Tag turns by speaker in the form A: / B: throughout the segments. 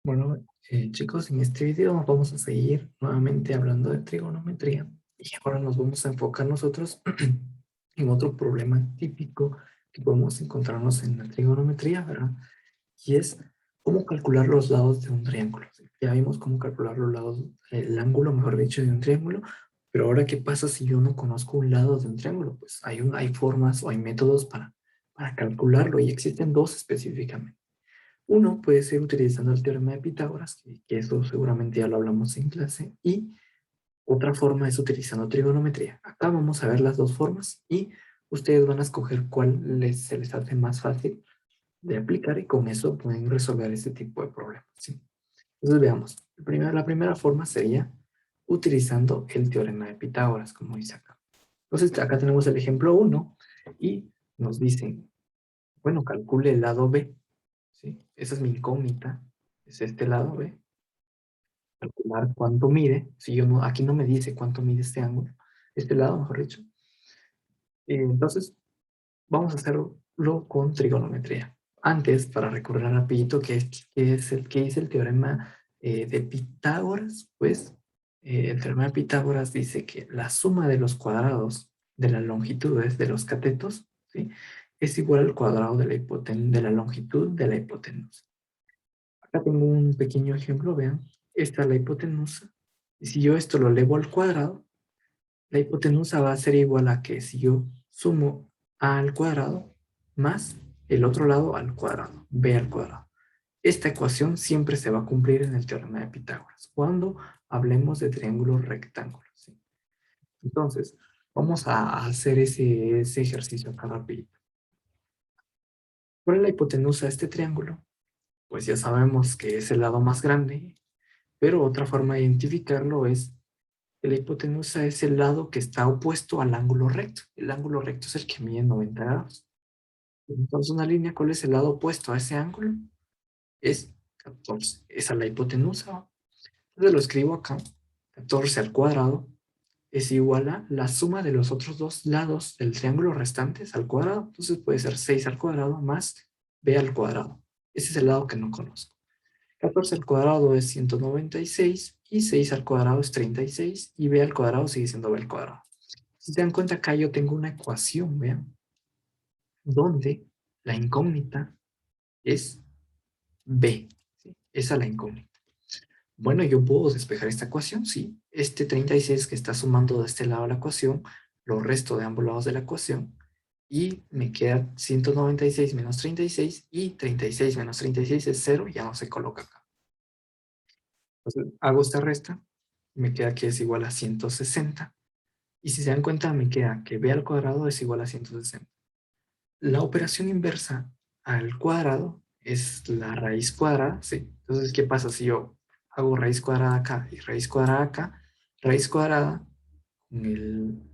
A: Bueno, chicos, en este video vamos a seguir nuevamente hablando de trigonometría y ahora nos vamos a enfocar nosotros en otro problema típico que podemos encontrarnos en la trigonometría, ¿verdad? Y es cómo calcular los lados de un triángulo. ¿Sí? Ya vimos cómo calcular los lados, el ángulo, mejor dicho, de un triángulo, pero ahora, ¿qué pasa si yo no conozco un lado de un triángulo? Pues hay formas o hay métodos para calcularlo y existen dos específicamente. Uno puede ser utilizando el teorema de Pitágoras, que eso seguramente ya lo hablamos en clase, y otra forma es utilizando trigonometría. Acá vamos a ver las dos formas y ustedes van a escoger cuál se les hace más fácil de aplicar y con eso pueden resolver este tipo de problemas. ¿Sí? Entonces veamos. La primera forma sería utilizando el teorema de Pitágoras, como dice acá. Entonces acá tenemos el ejemplo uno y nos dicen, bueno, calcule el lado B. ¿Sí? Esa es mi incógnita, es este lado, ¿ve? Calcular cuánto mide, si yo no, aquí no me dice cuánto mide este ángulo, este lado, mejor dicho. Entonces, vamos a hacerlo con trigonometría. Antes, para recordar rapidito que es el teorema de Pitágoras, pues el teorema de Pitágoras dice que la suma de los cuadrados de las longitudes de los catetos, ¿sí? Es igual al cuadrado de de la longitud de la hipotenusa. Acá tengo un pequeño ejemplo, vean. Esta es la hipotenusa. Y si yo esto lo elevo al cuadrado, la hipotenusa va a ser igual a que si yo sumo a al cuadrado más el otro lado al cuadrado, b al cuadrado. Esta ecuación siempre se va a cumplir en el teorema de Pitágoras cuando hablemos de triángulos rectángulos. ¿Sí? Entonces, vamos a hacer ese ejercicio acá rapidito. ¿Cuál es la hipotenusa de este triángulo? Pues ya sabemos que es el lado más grande. Pero otra forma de identificarlo es que la hipotenusa es el lado que está opuesto al ángulo recto. El ángulo recto es el que mide 90 grados. Entonces, una línea, ¿cuál es el lado opuesto a ese ángulo? Es 14. Esa es la hipotenusa. Entonces lo escribo acá. 14 al cuadrado es igual a la suma de los otros dos lados del triángulo restantes al cuadrado. Entonces puede ser 6 al cuadrado más b al cuadrado. Ese es el lado que no conozco. 14 al cuadrado es 196 y 6 al cuadrado es 36 y b al cuadrado sigue siendo b al cuadrado. Si se dan cuenta acá yo tengo una ecuación, vean, donde la incógnita es b. ¿Sí? Esa es la incógnita. Bueno, yo puedo despejar esta ecuación, sí. Este 36 que está sumando de este lado de la ecuación, lo resto de ambos lados de la ecuación y me queda 196 menos 36 y 36 menos 36 es 0, ya no se coloca acá. Entonces hago esta resta, me queda que es igual a 160. Y si se dan cuenta, me queda que b al cuadrado es igual a 160. La operación inversa al cuadrado es la raíz cuadrada, ¿sí? Entonces, ¿qué pasa si yo hago raíz cuadrada acá y raíz cuadrada acá? Raíz cuadrada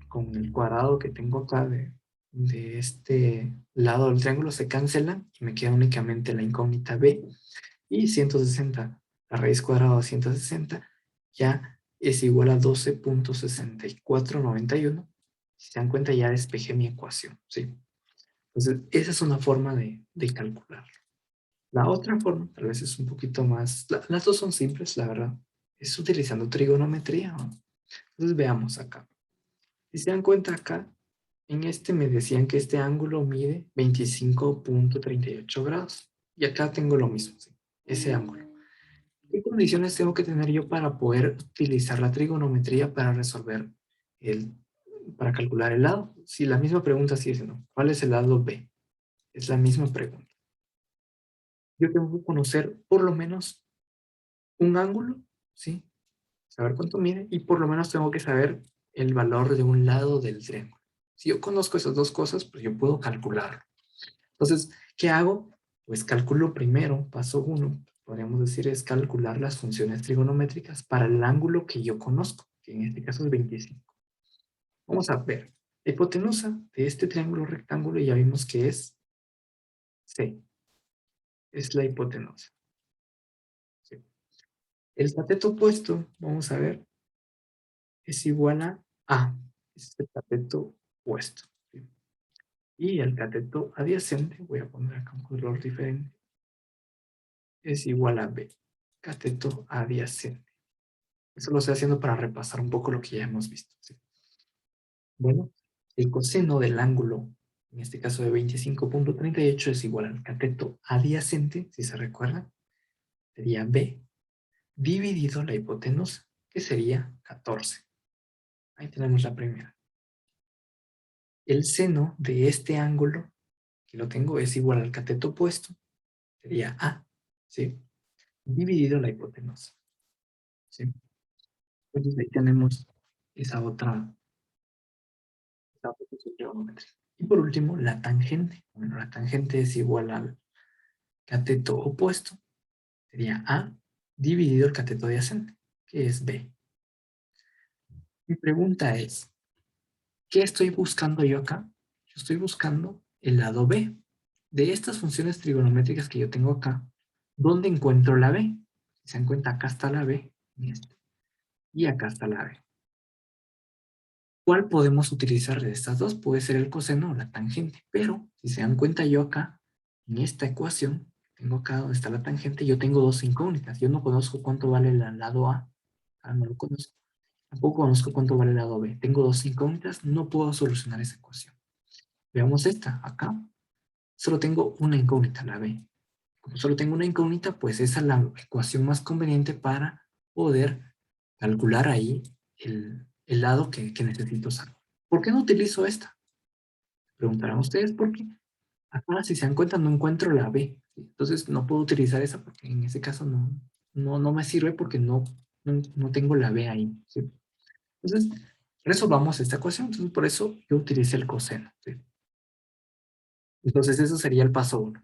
A: con el cuadrado que tengo acá de este lado del triángulo se cancelan y me queda únicamente la incógnita b y 160, la raíz cuadrada de 160 ya es igual a 12.6491. Si se dan cuenta, ya despejé mi ecuación, ¿sí? Entonces, esa es una forma de calcular. La otra forma, tal vez es un poquito más, las dos son simples, la verdad, es utilizando trigonometría, ¿no? Entonces, veamos acá. Si se dan cuenta acá, en este me decían que este ángulo mide 25.38 grados. Y acá tengo lo mismo, ¿sí? Ese ángulo. ¿Qué condiciones tengo que tener yo para poder utilizar la trigonometría para resolver el, para calcular el lado? Si la misma pregunta sigue siendo, ¿cuál es el lado B? Es la misma pregunta. Yo tengo que conocer por lo menos un ángulo, ¿sí? Saber cuánto mide y por lo menos tengo que saber el valor de un lado del triángulo. Si yo conozco esas dos cosas, pues yo puedo calcularlo. Entonces, ¿qué hago? Pues calculo primero, paso uno, podríamos decir, es calcular las funciones trigonométricas para el ángulo que yo conozco, que en este caso es 25. Vamos a ver. La hipotenusa de este triángulo rectángulo ya vimos que es C, es la hipotenusa. ¿Sí? El cateto opuesto, vamos a ver, es igual a A, es el cateto opuesto. ¿Sí? Y el cateto adyacente, voy a poner acá un color diferente, es igual a B. cateto adyacente. Eso lo estoy haciendo para repasar un poco lo que ya hemos visto, ¿sí? Bueno, el coseno del ángulo, en este caso de 25.38, es igual al cateto adyacente, si se recuerda, sería B, dividido la hipotenusa, que sería 14. Ahí tenemos la primera. El seno de este ángulo, que lo tengo, es igual al cateto opuesto, sería A, ¿sí? Dividido la hipotenusa, ¿sí? Entonces ahí tenemos esa otra función trigonométrica. Y por último, la tangente. Bueno, la tangente es igual al cateto opuesto, sería A dividido el cateto adyacente, que es B. Mi pregunta es, ¿qué estoy buscando yo acá? Yo estoy buscando el lado B. De estas funciones trigonométricas que yo tengo acá, ¿dónde encuentro la B? Si se dan cuenta, acá está la B, y acá está la B. ¿Cuál podemos utilizar de estas dos? Puede ser el coseno o la tangente, pero si se dan cuenta yo acá, en esta ecuación, tengo acá donde está la tangente, yo tengo dos incógnitas. Yo no conozco cuánto vale el lado A, no lo conozco. Tampoco conozco cuánto vale el lado B. Tengo dos incógnitas, no puedo solucionar esa ecuación. Veamos esta, acá solo tengo una incógnita, la B. Como solo tengo una incógnita, pues esa es la ecuación más conveniente para poder calcular ahí el lado que necesito sacar. ¿Por qué no utilizo esta? Preguntarán ustedes por qué. Acá, si se dan cuenta, no encuentro la B. ¿Sí? Entonces, no puedo utilizar esa porque en ese caso no me sirve porque no tengo la B ahí. ¿Sí? Entonces, resolvamos esta ecuación. Entonces, por eso yo utilicé el coseno. ¿Sí? Entonces, eso sería el paso 1.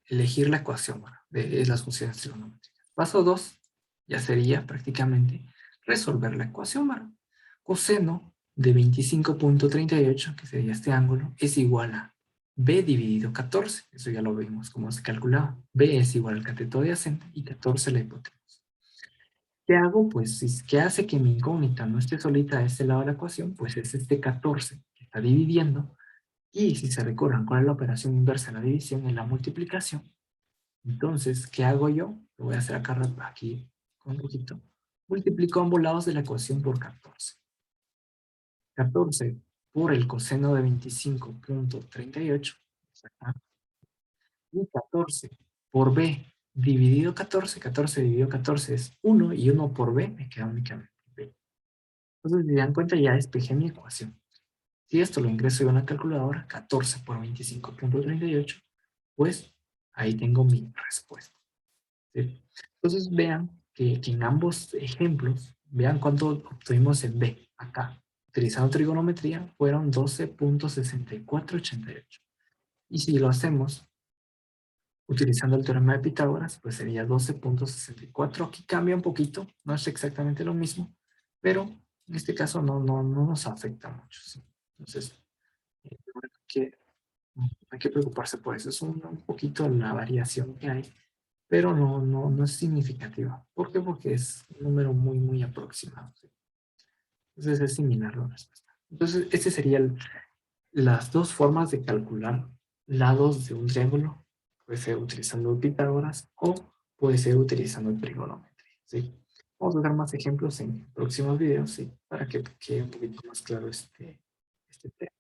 A: Elegir la ecuación de las funciones trigonométricas. Paso 2 ya sería prácticamente resolver la ecuación. Coseno de 25.38, que sería este ángulo, es igual a B dividido 14. Eso ya lo vimos cómo se calculaba. B es igual al cateto adyacente y 14 la hipotenusa. ¿Qué hago? Pues, ¿qué hace que mi incógnita no esté solita a este lado de la ecuación? Pues es este 14 que está dividiendo. Y si se recorran, ¿cuál es la operación inversa de la división? En la multiplicación. Entonces, ¿qué hago yo? Lo voy a hacer acá aquí con un poquito. Multiplico ambos lados de la ecuación por 14. 14 por el coseno de 25.38. Y 14 por B dividido 14. 14 dividido 14 es 1 y 1 por B me queda únicamente B. Entonces, si se dan cuenta, ya despejé mi ecuación. Si esto lo ingreso yo a una calculadora, 14 por 25.38, pues ahí tengo mi respuesta. ¿Sí? Entonces vean que en ambos ejemplos, vean cuánto obtuvimos en B, acá. Utilizando trigonometría, fueron 12.6488. Y si lo hacemos utilizando el teorema de Pitágoras, pues sería 12.64. Aquí cambia un poquito, no es exactamente lo mismo, pero en este caso no nos afecta mucho. ¿Sí? Entonces, no hay que preocuparse por eso. Es un poquito la variación que hay, pero no es significativa. ¿Por qué? Porque es un número muy aproximado. ¿Sí? Entonces es similar la respuesta. Entonces, este serían las dos formas de calcular lados de un triángulo. Puede ser utilizando Pitágoras o puede ser utilizando trigonometría. ¿Sí? Vamos a dar más ejemplos en próximos videos, ¿sí? Para que quede un poquito más claro este tema.